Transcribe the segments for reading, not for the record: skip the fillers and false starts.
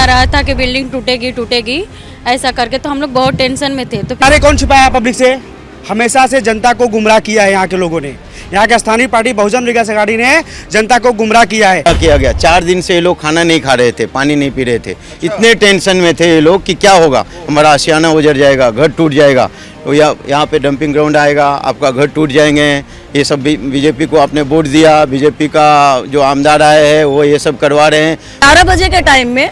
आ रहा था कि बिल्डिंग टूटेगी टूटेगी ऐसा करके, तो हम लोग बहुत टेंशन में थे। तो अरे कौन छुपाया पब्लिक से? हमेशा से जनता को गुमराह किया है यहाँ के लोगों ने। यहाँ के स्थानीय पार्टी बहुजन विकास अघाड़ी ने जनता को गुमराह किया है। किया गया 4 दिन से ये लोग खाना नहीं खा रहे थे, पानी नहीं पी रहे थे, इतने टेंशन में थे ये लोग कि क्या होगा, हमारा आशियाना उजड़ जाएगा, घर टूट जाएगा, तो यहाँ पे डंपिंग ग्राउंड आएगा, आपका घर टूट जाएंगे। ये सब बीजेपी को आपने वोट दिया, बीजेपी का जो आमदार आए हैं वो ये सब करवा रहे हैं। 12 बजे के टाइम में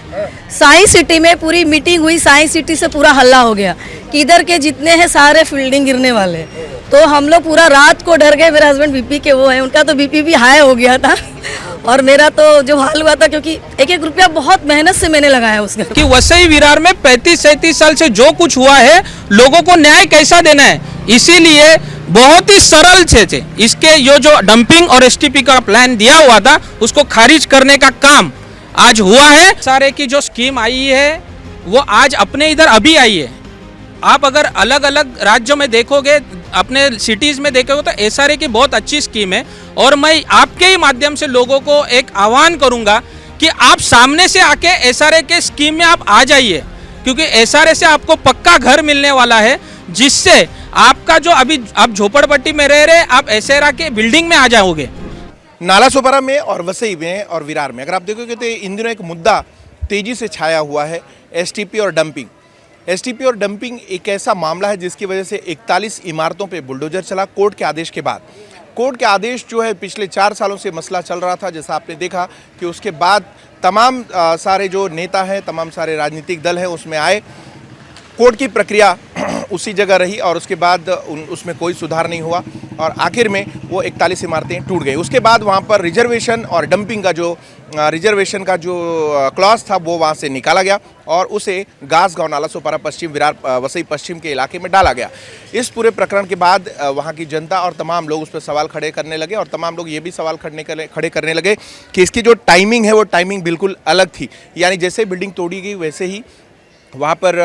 साइंस सिटी में पूरी मीटिंग हुई, साइंस सिटी से पूरा हल्ला हो गया कि इधर के जितने हैं सारे बिल्डिंग गिरने वाले। तो हम लोग पूरा रात को डर गए। मेरे हस्बैंड बीपी के वो हैं, उनका तो बीपी भी हाई हो गया था और मेरा तो जो हाल हुआ था, क्योंकि एक एक रुपया बहुत मेहनत से मैंने लगाया उसमें। कि वसई विरार में 35-37 साल से जो कुछ हुआ है, लोगों को न्याय कैसा देना है, इसीलिए बहुत ही सरल थे इसके जो डंपिंग और एसटीपी का प्लान दिया हुआ था उसको खारिज करने का काम आज हुआ है। सारे की जो स्कीम आई है वो आज अपने इधर अभी आई है। आप अगर अलग अलग राज्यों में देखोगे, अपने सिटीज में देखोगे तो एसआरए की बहुत अच्छी स्कीम है। और मैं आपके ही माध्यम से लोगों को एक आह्वान करूंगा कि आप सामने से आके एसआरए के स्कीम में आप आ जाइए, क्योंकि एसआरए से आपको पक्का घर मिलने वाला है, जिससे आपका जो अभी आप झोपड़पट्टी में रह रहे, आप एसआरए के बिल्डिंग में आ जाओगे। नालासोपारा में और वसई में और विरार में अगर आप देखोगे तो इन दिनों एक मुद्दा तेजी से छाया हुआ है, एसटीपी और डंपिंग। एसटीपी और डंपिंग एक ऐसा मामला है जिसकी वजह से 41 इमारतों पे बुलडोजर चला कोर्ट के आदेश के बाद। कोर्ट के आदेश जो है पिछले 4 सालों से मसला चल रहा था, जैसा आपने देखा कि उसके बाद तमाम सारे जो नेता हैं, तमाम सारे राजनीतिक दल हैं उसमें आए। कोर्ट की प्रक्रिया उसी जगह रही और उसके बाद उसमें कोई सुधार नहीं हुआ और आखिर में वो 41 इमारतें टूट गई। उसके बाद वहाँ पर रिजर्वेशन और डंपिंग का जो रिजर्वेशन का जो क्लॉज था वो वहाँ से निकाला गया और उसे गासगांव नालासोपारा पश्चिम विरार वसई पश्चिम के इलाके में डाला गया। इस पूरे प्रकरण के बाद वहाँ की जनता और तमाम लोग उस पर सवाल खड़े करने लगे और तमाम लोग ये भी सवाल खड़े करने लगे कि इसकी जो टाइमिंग है वो टाइमिंग बिल्कुल अलग थी। यानी जैसे बिल्डिंग तोड़ी गई वैसे ही वहाँ पर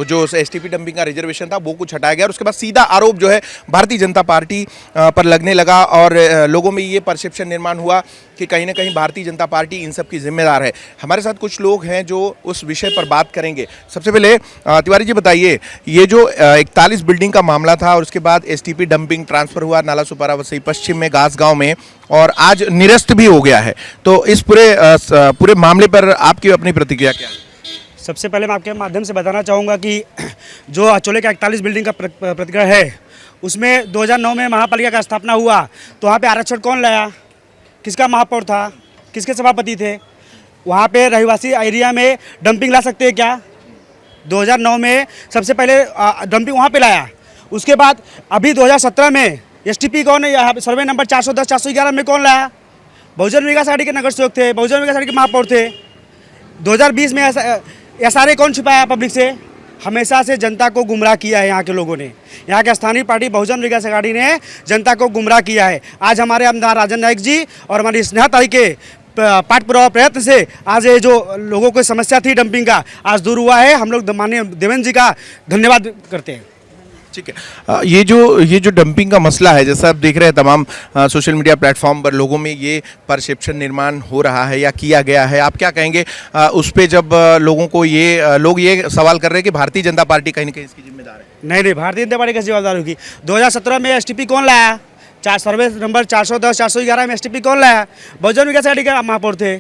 जो एसटीपी डंपिंग का रिजर्वेशन था वो कुछ हटाया गया और उसके बाद सीधा आरोप जो है भारतीय जनता पार्टी पर लगने लगा और लोगों में ये परसेप्शन निर्माण हुआ कि कहीं ना कहीं भारतीय जनता पार्टी इन सब की जिम्मेदार है। हमारे साथ कुछ लोग हैं जो उस विषय पर बात करेंगे। सबसे पहले तिवारी जी बताइए, ये जो 41 बिल्डिंग का मामला था और उसके बाद एसटीपी डंपिंग ट्रांसफ़र हुआ नालासोपारा वसई पश्चिम में गासगांव में और आज निरस्त भी हो गया है, तो इस पूरे मामले पर आपकी अपनी प्रतिक्रिया क्या है? सबसे पहले मैं आपके माध्यम से बताना चाहूँगा कि जो अचोले का 41 बिल्डिंग का प्रतिक्रिया है, उसमें 2009 में महापालिका का स्थापना हुआ, तो वहाँ पे आरक्षण कौन लाया, किसका महापौर था, किसके सभापति थे? वहाँ पे रहवासी एरिया में डंपिंग ला सकते हैं क्या? 2009 में सबसे पहले डंपिंग वहाँ पे लाया। उसके बाद अभी 2017 में एसटीपी कौन है, यहाँ सर्वे नंबर 410 411 में कौन लाया? बहुजन विकास अघाड़ी के नगर सेवक थे, बहुजन विकास अघाड़ी के महापौर थे। 2020 में एसआरए कौन छुपाया पब्लिक से? हमेशा से जनता को गुमराह किया है यहाँ के लोगों ने। यहाँ के स्थानीय पार्टी बहुजन विकास अघाड़ी ने जनता को गुमराह किया है। आज हमारे आमदार राजन नायक जी और हमारी स्नेहा ताई के पाठ पुरावा प्रयत्न से आज ये जो लोगों को समस्या थी डंपिंग का, आज दूर हुआ है। हम लोग माननीय देवेंद्र जी का धन्यवाद करते हैं। ठीक है, ये जो डंपिंग का मसला है, जैसा आप देख रहे हैं तमाम सोशल मीडिया प्लेटफॉर्म पर लोगों में ये परसेप्शन निर्माण हो रहा है या किया गया है, आप क्या कहेंगे उस पे जब लोगों को लोग ये सवाल कर रहे हैं कि भारतीय जनता पार्टी कहीं ना कहीं इसकी जिम्मेदार है? नहीं, भारतीय जनता पार्टी कैसे जिम्मेदार होगी? 2017 में एसटीपी कौन लाया? सर्वे नंबर 410 411 में एसटीपी कौन लाया? बहुजन विकास अघाड़ी का महापौर थे।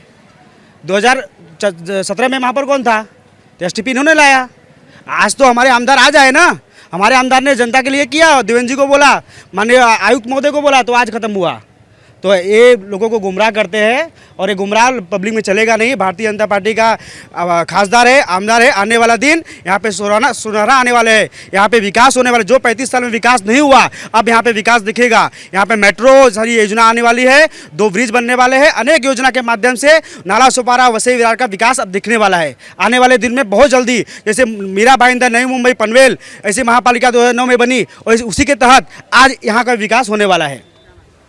2017 में महापौर कौन था? तो एसटीपी इन्होंने लाया। आज तो हमारे आमदार आ जाए ना, हमारे आमदार ने जनता के लिए किया, देवेंद्र जी को बोला, माननीय आयुक्त महोदय को बोला, तो आज खत्म हुआ। तो ये लोगों को गुमराह करते हैं और ये गुमराह पब्लिक में चलेगा नहीं। भारतीय जनता पार्टी का खासदार है, आमदार है। आने वाला दिन यहाँ पे सुनहरा आने वाले है। यहाँ पे विकास होने वाला, जो 35 साल में विकास नहीं हुआ अब यहाँ पे विकास दिखेगा। यहाँ पे मेट्रो सारी योजना आने वाली है, 2 ब्रिज बनने वाले हैं। अनेक योजना के माध्यम से नालासोपारा वसई विरार का विकास अब दिखने वाला है। आने वाले दिन में बहुत जल्दी, जैसे मीरा भाईंदर नई मुंबई पनवेल ऐसी महापालिका 2009 में बनी और उसी के तहत आज यहाँ का विकास होने वाला है।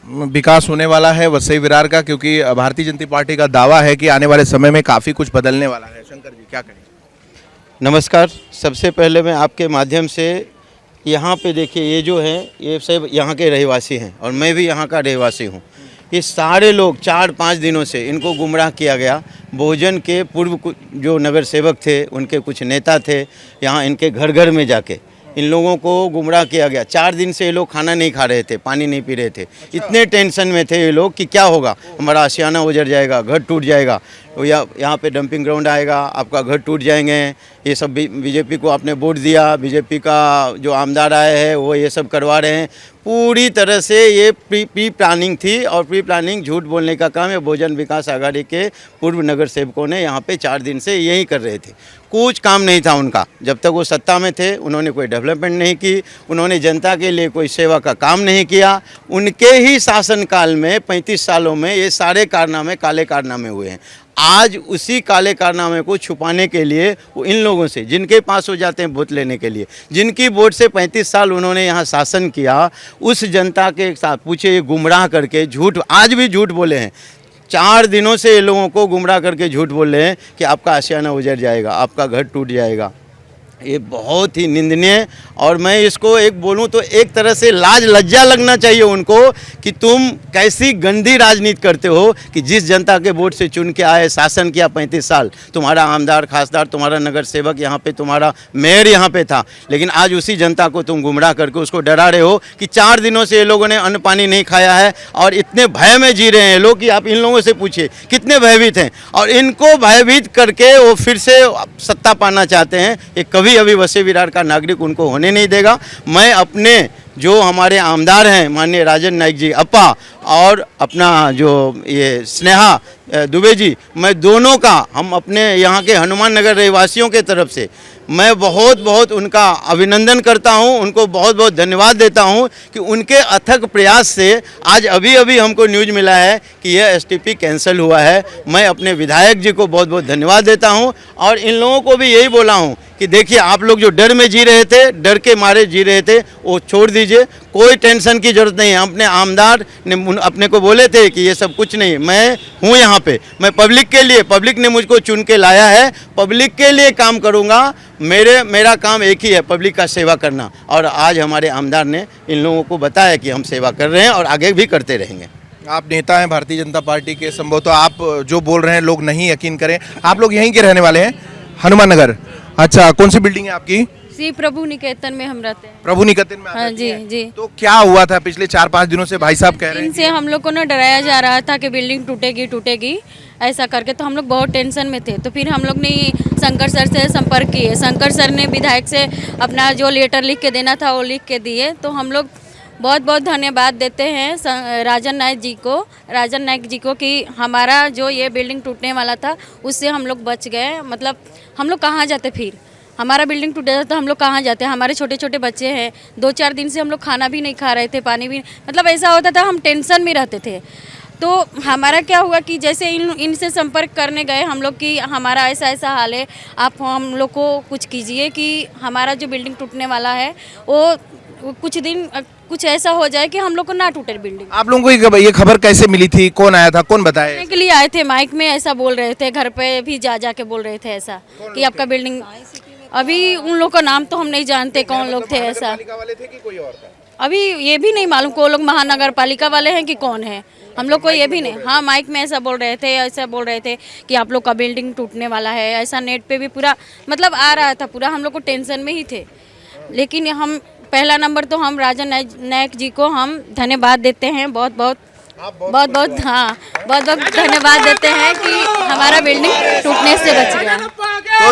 विकास होने वाला है वसई विरार का, क्योंकि भारतीय जनता पार्टी का दावा है कि आने वाले समय में काफ़ी कुछ बदलने वाला है। शंकर जी क्या करेंगे? नमस्कार, सबसे पहले मैं आपके माध्यम से यहाँ पे देखिए, ये जो है ये सब यहाँ के रहवासी हैं और मैं भी यहाँ का रहवासी हूँ। ये सारे लोग 4-5 दिनों से इनको गुमराह किया गया। बहुजन के पूर्व जो नगर सेवक थे, उनके कुछ नेता थे, यहाँ इनके घर घर में जाके इन लोगों को गुमराह किया गया। 4 दिन से ये लोग खाना नहीं खा रहे थे, पानी नहीं पी रहे थे। इतने टेंशन में थे ये लोग कि क्या होगा, हमारा आशियाना उजड़ जाएगा, घर टूट जाएगा, यहाँ पे डंपिंग ग्राउंड आएगा, आपका घर टूट जाएंगे। ये सब बीजेपी को आपने वोट दिया, बीजेपी का जो आमदार आए हैं वो ये सब करवा रहे हैं। पूरी तरह से ये प्री प्लानिंग थी और प्री प्लानिंग झूठ बोलने का काम है। बहुजन विकास आघाड़ी के पूर्व नगर सेवकों ने यहाँ पे 4 दिन से यही कर रहे थे। कुछ काम नहीं था उनका। जब तक वो सत्ता में थे उन्होंने कोई डेवलपमेंट नहीं की, उन्होंने जनता के लिए कोई सेवा का काम नहीं किया। उनके ही शासनकाल में 35 सालों में ये सारे कारनामे, काले कारनामे हुए हैं। आज उसी काले कारनामे को छुपाने के लिए वो इन लोगों से, जिनके पास हो जाते हैं वोट लेने के लिए, जिनकी वोट से 35 साल उन्होंने यहाँ शासन किया, उस जनता के साथ पूछे ये गुमराह करके झूठ, आज भी झूठ बोले हैं। 4 दिनों से ये लोगों को गुमराह करके झूठ बोल रहे हैं कि आपका आशियाना उजड़ जाएगा, आपका घर टूट जाएगा। ये बहुत ही निंदनीय, और मैं इसको एक बोलूं तो एक तरह से लाज लज्जा लगना चाहिए उनको कि तुम कैसी गंदी राजनीति करते हो कि जिस जनता के वोट से चुन के आए, शासन किया 35 साल, तुम्हारा आमदार, खासदार, तुम्हारा नगर सेवक यहाँ पे, तुम्हारा मेयर यहाँ पे था, लेकिन आज उसी जनता को तुम गुमराह करके उसको डरा रहे हो कि 4 दिनों से ये लोगों ने अन्न पानी नहीं खाया है और इतने भय में जी रहे हैं लोग कि आप इन लोगों से पूछिए कितने भयभीत हैं, और इनको भयभीत करके वो फिर से सत्ता पाना चाहते हैं। ये कभी अभी वसई विरार का नागरिक उनको होने नहीं देगा। मैं अपने जो हमारे आमदार हैं माननीय राजन नाइक जी अपा और अपना जो ये स्नेहा दुबे जी, मैं दोनों का, हम अपने यहाँ के हनुमान नगर रहवासियों के तरफ से मैं बहुत बहुत उनका अभिनंदन करता हूं, उनको बहुत बहुत धन्यवाद देता हूं कि उनके अथक प्रयास से आज अभी अभी हमको न्यूज़ मिला है कि यह एसटीपी कैंसिल हुआ है। मैं अपने विधायक जी को बहुत बहुत धन्यवाद देता हूं और इन लोगों को भी यही बोला हूं कि देखिए, आप लोग जो डर में जी रहे थे, डर के मारे जी रहे थे, वो छोड़ दीजिए, कोई टेंशन की जरूरत नहीं है। अपने आमदार ने अपने को बोले थे कि ये सब कुछ नहीं, मैं हूँ यहाँ पे, मैं पब्लिक के लिए, पब्लिक ने मुझको चुन के लाया है, पब्लिक के लिए काम करूँगा। मेरा काम एक ही है, पब्लिक का सेवा करना, और आज हमारे आमदार ने इन लोगों को बताया कि हम सेवा कर रहे हैं और आगे भी करते रहेंगे। आप नेता हैं भारतीय जनता पार्टी के, संभवतः आप जो बोल रहे हैं लोग नहीं यकीन करें। आप लोग यहीं के रहने वाले हैं, हनुमान नगर? अच्छा, कौन सी बिल्डिंग है आपकी? जी, प्रभु निकेतन में हम रहते हैं। प्रभु निकेतन में? हाँ जी जी। तो क्या हुआ था पिछले 4-5 दिनों से? भाई साहब कह रहे हैं इनसे हम लोग को ना डराया जा रहा था कि बिल्डिंग टूटेगी टूटेगी ऐसा करके, तो हम लोग बहुत टेंशन में थे। तो फिर हम लोग ने शंकर सर से संपर्क किए, शंकर सर ने विधायक से अपना जो लेटर लिख के देना था वो लिख के दिए। तो हम लोग बहुत बहुत धन्यवाद देते हैं राजन नायक जी को कि हमारा जो ये बिल्डिंग टूटने वाला था उससे हम लोग बच गए। मतलब हम लोग कहाँ जाते, फिर हमारा बिल्डिंग टूट जाता तो हम लोग कहाँ जाते? हमारे छोटे छोटे बच्चे हैं, 2-4 दिन से हम लोग खाना भी नहीं खा रहे थे, पानी भी, मतलब ऐसा होता था, हम टेंशन में रहते थे। तो हमारा क्या हुआ कि जैसे इनसे संपर्क करने गए हम लोग कि हमारा ऐसा ऐसा हाल है, आप हम लोग को कुछ कीजिए कि हमारा जो बिल्डिंग टूटने वाला है वो कुछ दिन कुछ ऐसा हो जाए कि हम लोग को ना टूटे बिल्डिंग। आप लोगों को ये खबर कैसे मिली थी? कौन आया था, कौन बताया? के लिए आए थे, माइक में ऐसा बोल रहे थे, घर पे भी जा के बोल रहे थे ऐसा कि आपका बिल्डिंग। अभी उन लोग का नाम तो हम नहीं जानते कौन लोग थे ऐसा, वाले थे कि कोई और था? अभी ये भी नहीं मालूम को लोग महानगर पालिका वाले हैं कि कौन है, हम लोग को ये भी नहीं। हाँ, माइक में ऐसा बोल रहे थे, ऐसा बोल रहे थे कि आप लोग का बिल्डिंग टूटने वाला है, ऐसा नेट पे भी पूरा मतलब आ रहा था, पूरा हम लोग को टेंशन में ही थे। लेकिन हम पहला नंबर तो हम राजन नायक जी को हम धन्यवाद देते हैं, बहुत बहुत धन्यवाद देते हैं कि हमारा बिल्डिंग टूटने से बच गया।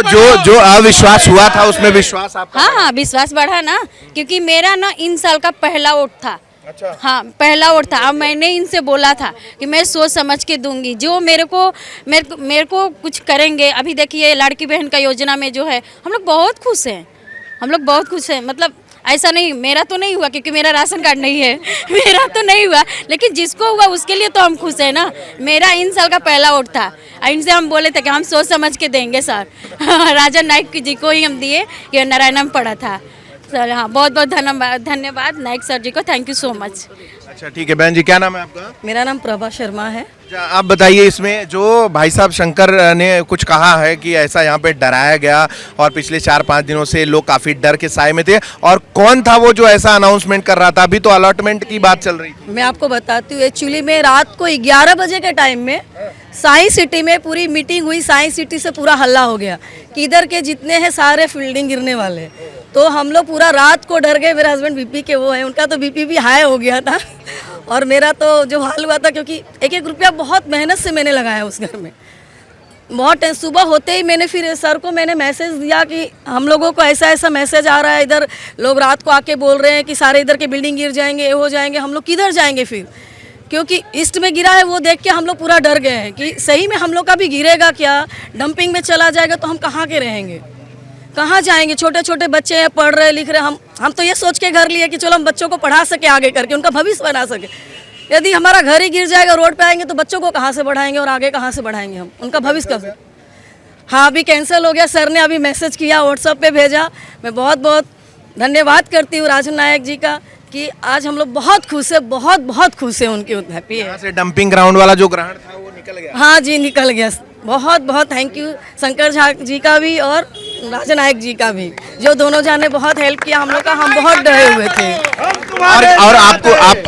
तो जो अविश्वास हुआ था उसमें विश्वास आपका? हाँ, विश्वास बढ़ा ना, क्योंकि मेरा ना इन साल का पहला वोट था। अच्छा। हाँ, पहला वोट था। अब मैंने इनसे बोला था कि मैं सोच समझ के दूंगी, जो मेरे को कुछ करेंगे। अभी देखिए, लाड़की बहन का योजना में जो है हम लोग बहुत खुश हैं, मतलब ऐसा नहीं, मेरा तो नहीं हुआ क्योंकि मेरा राशन कार्ड नहीं है मेरा तो नहीं हुआ, लेकिन जिसको हुआ उसके लिए तो हम खुश हैं ना। मेरा इन साल का पहला वोट था, इनसे हम बोले थे कि हम सोच समझ के देंगे सर राजन नायक जी को ही हम दिए, ये नारायणा में पड़ा था। सर हाँ, बहुत बहुत धन्यवाद नाइक सर जी को, थैंक यू सो मच। अच्छा ठीक है बहन जी, क्या नाम है आपका? मेरा नाम प्रभा शर्मा है। अच्छा, आप बताइए इसमें जो भाई साहब शंकर ने कुछ कहा है कि ऐसा यहाँ पे डराया गया और पिछले 4-5 दिनों से लोग काफी डर के साए में थे, और कौन था वो जो ऐसा अनाउंसमेंट कर रहा था? अभी तो अलॉटमेंट की बात चल रही थी। मैं आपको बताती हूँ, एक्चुअली में रात को 11 बजे के टाइम में साइंस सिटी में पूरी मीटिंग हुई, साइंस सिटी से पूरा हल्ला हो गया कि इधर के जितने हैं सारे फील्डिंग गिरने वाले। तो हम लोग पूरा रात को डर गए। मेरे हस्बैंड बीपी के वो हैं, उनका तो बीपी भी हाई हो गया था और मेरा तो जो हाल हुआ था, क्योंकि एक एक रुपया बहुत मेहनत से मैंने लगाया उस घर में। बहुत सुबह होते ही मैंने फिर सर को मैंने मैसेज दिया कि हम लोगों को ऐसा ऐसा मैसेज आ रहा है, इधर लोग रात को आके बोल रहे हैं कि सारे इधर के बिल्डिंग गिर जाएंगे, ये हो जाएंगे, हम लोग किधर जाएंगे फिर? क्योंकि ईस्ट में गिरा है वो देख के हम लोग पूरा डर गए हैं कि सही में हम लोग का भी गिरेगा क्या, डंपिंग में चला जाएगा तो हम कहाँ के रहेंगे, कहाँ जाएंगे? छोटे छोटे बच्चे हैं, पढ़ रहे लिख रहे। हम तो ये सोच के घर लिए कि चलो हम बच्चों को पढ़ा सके आगे करके, उनका भविष्य बना सके। यदि हमारा घर ही गिर जाएगा, रोड पे आएंगे तो बच्चों को कहाँ से बढ़ाएंगे और आगे कहाँ से बढ़ाएंगे हम, उनका भविष्य कब? हाँ, अभी कैंसिल हो गया। सर ने अभी मैसेज किया, व्हाट्सएप पे भेजा। मैं बहुत बहुत धन्यवाद करती हूँ राजन नायक जी का कि आज हम लोग बहुत खुश है, बहुत बहुत खुश है, उनकी हैप्पी है। यहाँ से डंपिंग ग्राउंड वाला जो ग्रहण था वो निकल गया। हाँ जी, निकल गया। बहुत बहुत थैंक यू शंकर झा जी का भी और राजन नायक जी का भी, जो दोनों जाने बहुत हेल्प किया हम लोग का। हम बहुत डरे हुए थे। और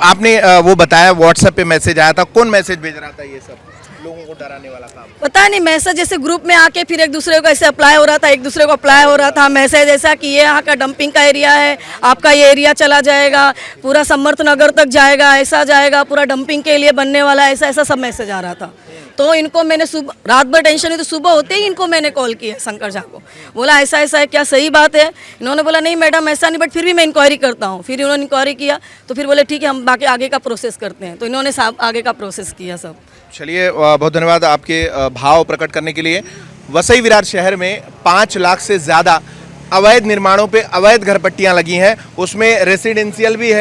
आपने वो बताया व्हाट्सएप पे मैसेज आया था, कौन मैसेज भेज रहा था ये सब लोगों को डराने वाला काम? पता नहीं, मैसेज जैसे ग्रुप में आके फिर एक दूसरे को ऐसे अप्लाई हो रहा था, एक दूसरे को अप्लाई हो रहा था मैसेज ऐसा कि ये यहाँ का डंपिंग का एरिया है, आपका ये एरिया चला जाएगा, पूरा समर्थ नगर तक जाएगा, ऐसा जाएगा, पूरा डंपिंग के लिए बनने वाला, ऐसा ऐसा सब मैसेज आ रहा था। तो इनको मैंने सुबह, रात भर टेंशन हुई तो सुबह होते ही इनको मैंने कॉल किया शंकर झा को, बोला ऐसा ऐसा है, क्या सही बात है? इन्होंने बोला नहीं मैडम ऐसा नहीं, बट फिर भी मैं इंक्वायरी करता हूँ। फिर इन्होंने इंक्वायरी किया तो फिर बोले ठीक है हम बाकी आगे का प्रोसेस करते हैं। तो इन्होंने आगे का प्रोसेस किया सब। चलिए, बहुत धन्यवाद आपके भाव प्रकट करने के लिए। वसई विरार शहर में 5 लाख से ज़्यादा अवैध निर्माणों पे अवैध घर पट्टियाँ लगी हैं, उसमें रेसिडेंशियल भी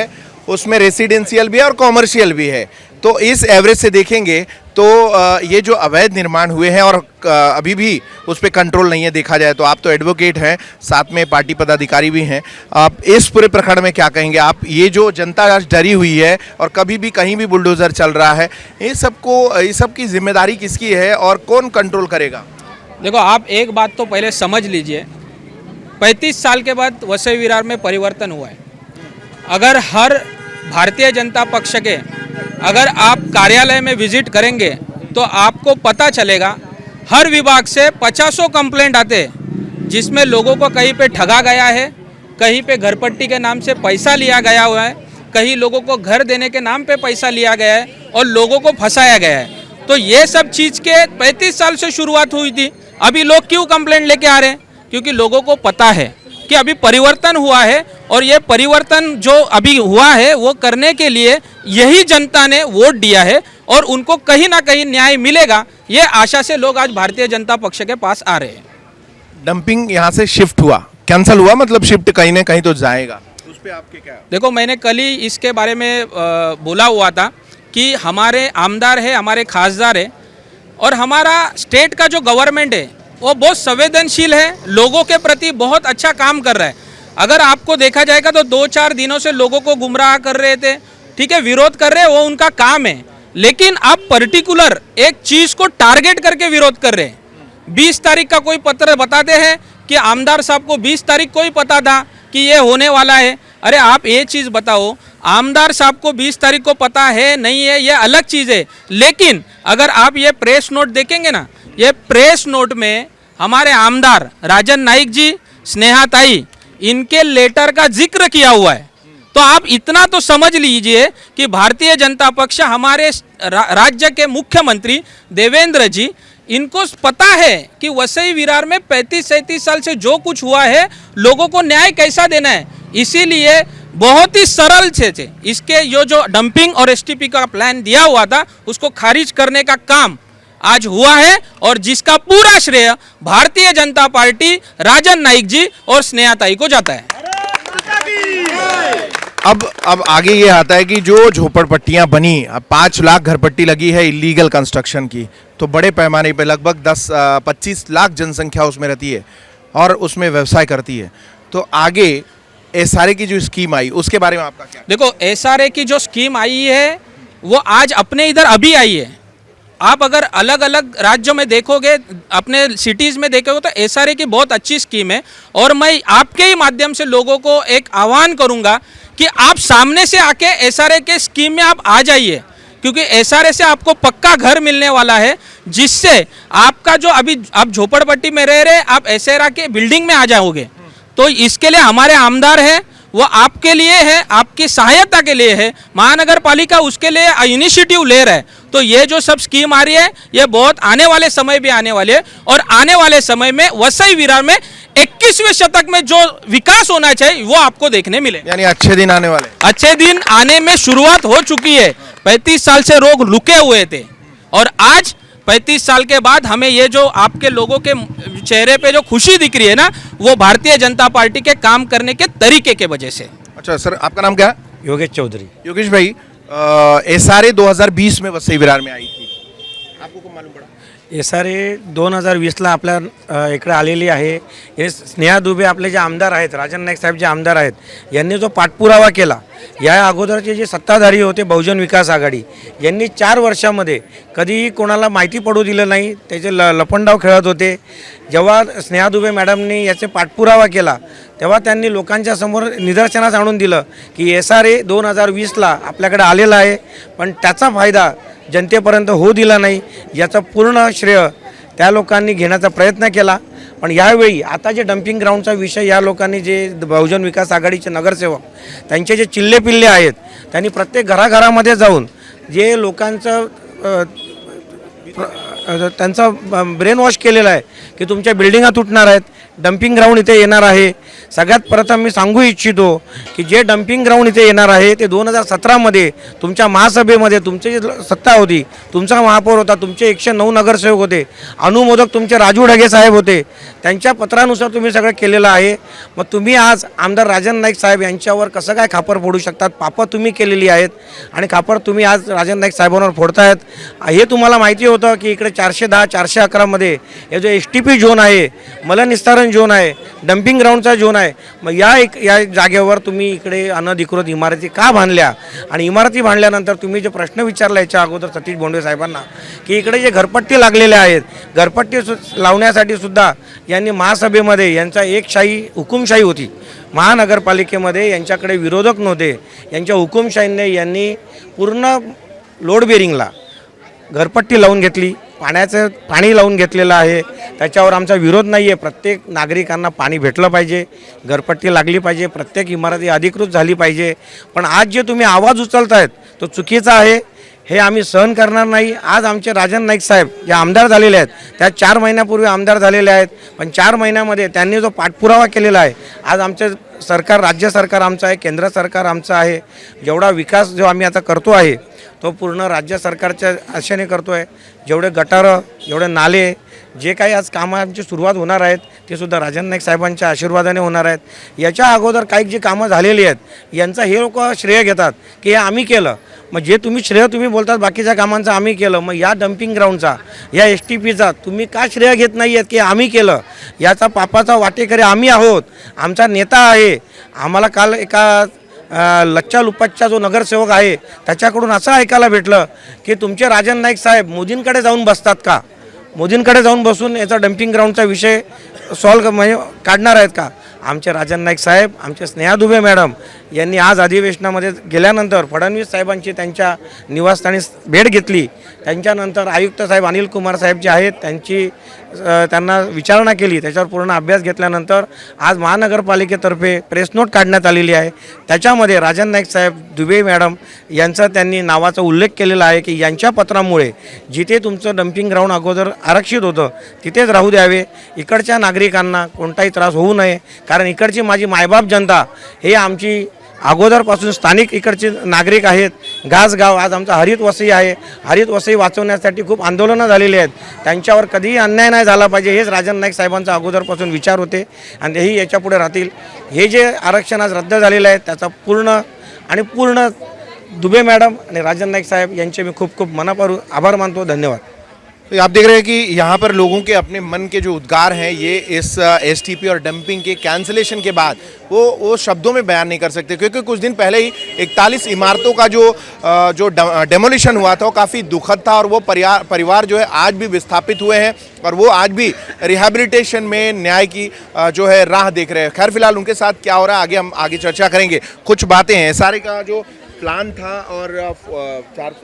है, और कॉमर्शियल भी है। तो इस एवरेज से देखेंगे तो ये जो अवैध निर्माण हुए हैं और अभी भी उस पर कंट्रोल नहीं है देखा जाए तो। आप तो एडवोकेट हैं, साथ में पार्टी पदाधिकारी भी हैं, आप इस पूरे प्रखंड में क्या कहेंगे? आप ये जो जनता आज डरी हुई है और कभी भी कहीं भी बुलडोज़र चल रहा है, ये सब की जिम्मेदारी किसकी है और कौन कंट्रोल करेगा? देखो, आप एक बात तो पहले समझ लीजिए, 35 साल के बाद वसई विरार में परिवर्तन हुआ है। अगर हर भारतीय जनता पक्ष के अगर आप कार्यालय में विजिट करेंगे तो आपको पता चलेगा हर विभाग से 50 कंप्लेंट आते हैं, जिसमें लोगों को कहीं पे ठगा गया है, कहीं पे घरपट्टी के नाम से पैसा लिया गया हुआ है, कहीं लोगों को घर देने के नाम पे पैसा लिया गया है और लोगों को फंसाया गया है। तो ये सब चीज़ के 35 साल से शुरुआत हुई थी। अभी लोग क्यों कंप्लेंट लेके आ रहे हैं? क्योंकि लोगों को पता है कि अभी परिवर्तन हुआ है और ये परिवर्तन जो अभी हुआ है वो करने के लिए यही जनता ने वोट दिया है और उनको कहीं ना कहीं न्याय मिलेगा, ये आशा से लोग आज भारतीय जनता पक्ष के पास आ रहे हैं। डंपिंग यहाँ से शिफ्ट हुआ, कैंसिल हुआ, मतलब शिफ्ट कहीं ना कहीं तो जाएगा, उस पर आपके क्या? देखो, मैंने कल ही इसके बारे में बोला हुआ था कि हमारे आमदार है, हमारे खासदार है और हमारा स्टेट का जो गवर्नमेंट है वो बहुत संवेदनशील है, लोगों के प्रति बहुत अच्छा काम कर रहा है। अगर आपको देखा जाएगा तो 2-4 दिनों से लोगों को गुमराह कर रहे थे, ठीक है, विरोध कर रहे हैं, वो उनका काम है, लेकिन आप पर्टिकुलर एक चीज़ को टारगेट करके विरोध कर रहे हैं। 20 तारीख का कोई पत्र बताते हैं कि आमदार साहब को 20 तारीख को ही पता था कि ये होने वाला है। अरे आप ये चीज़ बताओ, आमदार साहब को 20 तारीख को पता है नहीं है ये अलग चीज़ है, लेकिन अगर आप ये प्रेस नोट देखेंगे ना, ये प्रेस नोट में हमारे आमदार राजन नाइक जी, स्नेहा ताई, इनके लेटर का जिक्र किया हुआ है। तो आप इतना तो समझ लीजिए कि भारतीय जनता पक्ष, हमारे राज्य के मुख्यमंत्री देवेंद्र जी, इनको पता है कि वसई विरार में 35-37 साल से जो कुछ हुआ है लोगों को न्याय कैसा देना है। इसीलिए बहुत ही सरल से इसके जो डंपिंग और एसटीपी का प्लान दिया हुआ था उसको खारिज करने का काम आज हुआ है और जिसका पूरा श्रेय भारतीय जनता पार्टी, राजन नाइक जी और स्नेहा ताई को जाता है। अब आगे ये आता है कि जो झोपड़पट्टियां बनी, 5 लाख घरपट्टी लगी है इलीगल कंस्ट्रक्शन की, तो बड़े पैमाने पे लगभग 10-25 लाख जनसंख्या उसमें रहती है और उसमें व्यवसाय करती है। तो आगे एसआरए की जो स्कीम आई उसके बारे में आपका क्या? देखो एसआरए की जो स्कीम आई है वो आज अपने इधर अभी आई है। आप अगर अलग अलग राज्यों में देखोगे, अपने सिटीज़ में देखोगे तो एसआरए की बहुत अच्छी स्कीम है। और मैं आपके ही माध्यम से लोगों को एक आह्वान करूंगा कि आप सामने से आके एसआरए के स्कीम में आप आ जाइए, क्योंकि एसआरए से आपको पक्का घर मिलने वाला है, जिससे आपका जो अभी आप झोपड़पट्टी में रह रहे आप एसआरए के बिल्डिंग में आ जाओगे। तो इसके लिए हमारे आमदार है, वो आपके लिए है, आपकी सहायता के लिए है। महानगर पालिका उसके लिए इनिशिएटिव ले रहा है। तो ये जो सब स्कीम आ रही है ये बहुत आने वाले समय भी आने वाले है, और आने वाले समय में वसई विरार में 21वें शतक में जो विकास होना चाहिए वो आपको देखने मिले। यानी अच्छे दिन आने वाले हैं। अच्छे दिन आने में शुरुआत हो चुकी है। 35 साल से लोग रुके हुए थे, और आज 35 साल के बाद हमें ये जो आपके लोगों के चेहरे पे जो खुशी दिख रही है ना, वो भारतीय जनता पार्टी के काम करने के तरीके के वजह से। अच्छा सर, आपका नाम क्या है? योगेश चौधरी। योगेश भाई, एसआरए 2020 में वसई विरार में आई थी, आपको कब मालूम पड़ा? एसआरए 2020ला आपल्या इकडे आलेली आहे। हे स्नेहा दुबे आपले जे आमदार आहेत, राजन नाईक साहेब जे आमदार आहेत, यांनी जो पाठपुरावा केला, या अगोदरचे जे सत्ताधारी होते बहुजन विकास आघाडी, यांनी 4 वर्षामध्ये कधीही कोणाला माहिती पडू दिलं नाही, त्याचे लपंडाव खेळत होते। जेव्हा स्नेहा दुबे मॅडमनी याचे पाठपुरावा केला तेव्हा त्यांनी लोकांच्या समोर निदर्शनास आणून दिलं की एसआरए 2020ला आपल्याकडे आलेला आहे, पण त्याचा फायदा जनतेपर्यंत होऊ दिला नाही। याचा पूर्ण श्रेय त्या लोकांनी घेण्याचा प्रयत्न केला। पण यावेळी आता जे डम्पिंग ग्राउंडचा विषय या लोकांनी, जे बहुजन विकास आघाडीचे नगरसेवक त्यांचे जे चिल्ले पिल्ले आहेत, त्यांनी प्रत्येक घराघरामध्ये जाऊन जे लोकांचं त्यांचा ब्रेन वॉश केलेला आहे की तुमच्या बिल्डिंगा तुटणार आहेत, डम्पिंग ग्राउंड इथे येणार आहे। सगळ्यात प्रथम मी सांगू इच्छितो की जे डम्पिंग ग्राउंड इथे येणार आहे ते 2017मध्ये तुमच्या महासभेमध्ये तुमची सत्ता होती, तुमचा महापौर होता, तुमचे 109 नगरसेवक होते, अनुमोदक तुमचे राजू ढगे साहेब होते, त्यांच्या पत्रानुसार तुम्ही सगळं केलेलं आहे। मग तुम्ही आज आमदार राजन नाईक साहेब यांच्यावर कसं काय खापर फोडू शकतात? पापं तुम्ही केलेली आहेत आणि खापर तुम्ही आज राजन नाईक साहेबांवर फोडतायत। हे तुम्हाला माहिती होतं की इकडे 410 411 मध्ये हे जो एसटीपी झोन आहे, मलनिस्तारण झोन आहे, डम्पिंग ग्राउंडचा झोन आहे, मग या जागेवर तुम्ही इकडे अनधिकृत इमारती का बांधल्या? आणि इमारती बांधल्यानंतर तुम्ही जे प्रश्न विचारला याच्या अगोदर सतीश बोंडे साहेबांना की इकडे जे घरपट्टी लागलेल्या आहेत, घरपट्टी लावण्यासाठी सुद्धा यांनी महासभेमध्ये यांचा हुकुमशाही होती, महानगरपालिकेमध्ये यांच्याकडे विरोधक नव्हते, यांच्या हुकुमशाहीने यांनी पूर्ण लोड बेरिंगला घरपट्टी लावून घेतली, पाणी लावून घेतलेलं आहे। त्याच्यावर आमचा विरोध नाही आहे। प्रत्येक नागरिकांना पाणी भेटलं पाहिजे, घरपट्टी लागली पाहिजे, प्रत्येक इमारती अधिकृत झाली पाहिजे। पण आज जे तुम्ही आवाज उचलतायत तो चुकीचा आहे, हे आम्ही सहन करणार नाही। आज आमचे राजन नाईक साहेब जे आमदार झालेले आहेत, त्या 4 महिन्यापूर्वी आमदार झालेले आहेत, पण 4 महिन्यामध्ये त्यांनी जो पाठपुरावा केलेला आहे, आज आमचे सरकार, राज्य सरकार आमचं आहे, केंद्र सरकार आमचं आहे, जेवढा विकास जो आम्ही आता करतो आहे तो पूर्ण राज्य सरकारच्या आशेने करतो आहे। जेवढे गटारं, जेवढे नाले, जे काही आज कामांची सुरुवात होणार आहेत ते सुद्धा राजन नाईक साहेबांच्या आशीर्वादाने होणार आहेत। याच्या अगोदर काही जी कामं झालेली आहेत यांचा हे लोक श्रेय घेतात की हे आम्ही केलं। मग जे तुम्ही बोलतात बाकीच्या कामांचं आम्ही केलं, मग या डम्पिंग ग्राउंडचा, या एसटीपीचा तुम्ही का श्रेय घेत नाही आहेत की आम्ही केलं? याचा पापाचा वाटेकरी आम्ही आहोत, आमचा नेता आहे। आम्हाला काल एका लच्चा लुपाचा जो नगरसेवक आहे त्याच्याकडून असं ऐकायला भेटलं की तुमचे राजन नाईक साहेब मोदींकडे जाऊन बसतात का? मोदींकडे जाऊन बसून याचा डम्पिंग ग्राउंडचा विषय म्हणजे काढणार आहेत का? आमचे राजन नाईक साहेब, आमचे स्नेहा दुबे मॅडम यांनी आज अधिवेशनामध्ये गेल्यानंतर फडणवीस साहेबांची त्यांच्या निवासस्थानी भेट घेतली। त्यांच्यानंतर आयुक्त साहेब अनिल कुमार साहेब जे आहेत त्यांना विचारणा केली, त्याच्यावर पूर्ण अभ्यास घेतल्यानंतर आज महानगरपालिकेतर्फे प्रेस नोट काढण्यात आलेली आहे। त्याच्यामध्ये राजन नाईक साहेब, दुबे मॅडम यांचा त्यांनी नावाचा उल्लेख केलेला आहे की यांच्या पत्रामुळे जिथे तुमचं डम्पिंग ग्राउंड अगोदर आरक्षित होतं तिथेच राहू द्यावे, इकडच्या नागरिकांना कोणताही त्रास होऊ नये। कारण इकडची माझी मायबाप जनता हे आमची अगोदरपासून स्थानिक इकडचे नागरिक आहेत। घासगाव आज आमचा हरित वसई आहे, हरित वसई वाचवण्यासाठी खूप आंदोलनं झालेली आहेत, त्यांच्यावर कधीही अन्याय नाही झाला पाहिजे हेच राजन नाईक साहेबांचा अगोदरपासून विचार होते आणि तेही याच्यापुढे राहतील। हे जे आरक्षण आज रद्द झालेलं आहे त्याचा पूर्ण दुबे मॅडम आणि राजन नाईक साहेब यांचे मी खूप खूप मनापासून आभार मानतो। धन्यवाद। तो आप देख रहे हैं कि यहाँ पर लोगों के अपने मन के जो उद्गार हैं ये इस एसटीपी और डंपिंग के कैंसिलेशन के बाद वो शब्दों में बयान नहीं कर सकते, क्योंकि कुछ दिन पहले ही 41 इमारतों का जो डेमोलिशन हुआ था वो काफ़ी दुखद था, और वो परिवार जो है आज भी विस्थापित हुए हैं और वो आज भी रिहैबिलिटेशन में न्याय की जो है राह देख रहे हैं। खैर फिलहाल उनके साथ क्या हो रहा है हम आगे चर्चा करेंगे। कुछ बातें हैं, सारे का जो प्लान था और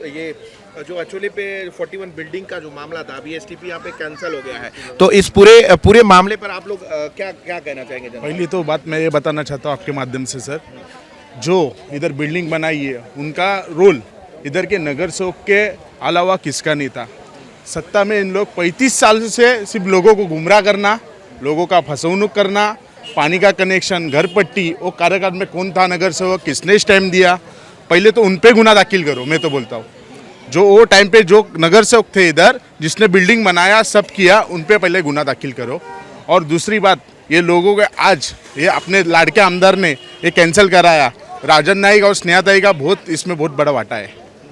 ये जो अचोले पे 41 बिल्डिंग का जो मामला था, अभी एसटीपी यहाँ पे कैंसिल हो गया है, तो इस पूरे मामले पर आप लोग क्या कहना चाहेंगे? पहली तो बात मैं ये बताना चाहता हूँ आपके माध्यम से सर, जो इधर बिल्डिंग बनाई है उनका रोल इधर के नगर सेवक के अलावा किसका नहीं था। सत्ता में इन लोग 35 साल से सिर्फ लोगों को गुमराह करना, लोगों का फंसवनुक करना, पानी का कनेक्शन, घर पट्टी, वो कार्यकाल में कौन था नगर सेवक, किसने स्टैम्प दिया, पहले तो उन पे गुना दाखिल करो। मैं तो बोलता हूँ जो वो टाइम पे जो नगर सेवक थे इधर, जिसने बिल्डिंग बनाया सब किया, उन पे पहले गुना दाखिल करो। और दूसरी बात, ये लोगों के आज ये अपने लाड़के आमदार ने ये कैंसिल कराया, राजन नाइक और स्नेहा ताई का इसमें बहुत बड़ा वाटा है।